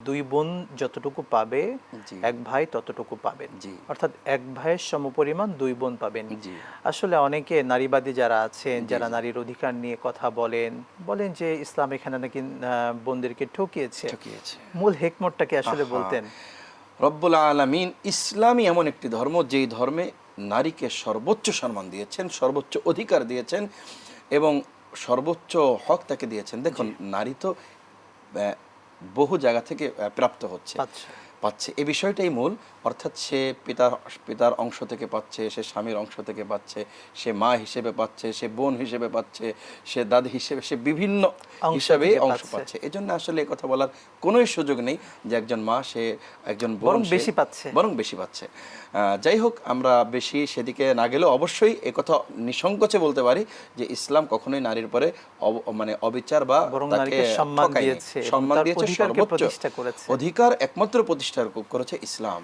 দুই বোন যতটুকু পাবে জি এক ভাই ততটুকু পাবেন, জি অর্থাৎ এক ভাইয়ের সমপরিমাণ দুই বোন পাবেন। জি আসলে অনেকে নারীবাদী যারা আছেন, জি যারা জি নারীর অধিকার নিয়ে কথা বলেন, বলেন যে ইসলাম এখানে নাকি বোনদেরকে ঠকিয়েছে। ঠকিয়েছে। মূল হেকমতটাকে আসলে আহা, বলতেন। রব্বুল আলামিন ইসলামই এমন একটি ধর্ম যেই ধর্মে নারীকে সর্বোচ্চ সম্মান দিয়েছেন, সর্বোচ্চ অধিকার দিয়েছেন এবং সর্বোচ্চ হক তাকে দিয়েছেন। দেখুন, জি। নারী তো আহ, বহু জায়গা থেকে প্রাপ্ত হচ্ছে, আচ্ছা। পাচ্ছে, এই বিষয়টাই মূল। অর্থাৎ সে পিতার পিতার অংশ থেকে পাচ্ছে, সে স্বামীর অংশ থেকে পাচ্ছে, সে মা হিসেবে পাচ্ছে, সে বোন হিসেবে পাচ্ছে, সে দাদি হিসেবে, সে বিভিন্ন অংশ হিসাবে থেকে অংশ পাচ্ছে। এজন্য আসলে এই কথা বলার কোনোই সুযোগ নেই যে একজন মা সে একজন বোন বরং সে বেশি পাচ্ছে। বরং বেশি পাচ্ছে। যাই হোক, আমরা বেশি সেদিকে না গেলেও অবশ্যই একথা নিঃসংকোচে বলতে পারি যে ইসলাম কখনোই নারীর পরে মানে অবিচার বা বরং তাকে নারীকে সম্মান ঠকায়নি, দিয়েছে এবং সম্মান তার দিয়েছে, অধিকারকে সর্বোচ্চ প্রতিষ্ঠা করেছে। অধিকার একমাত্র প্রতিষ্ঠা করেছে ইসলাম।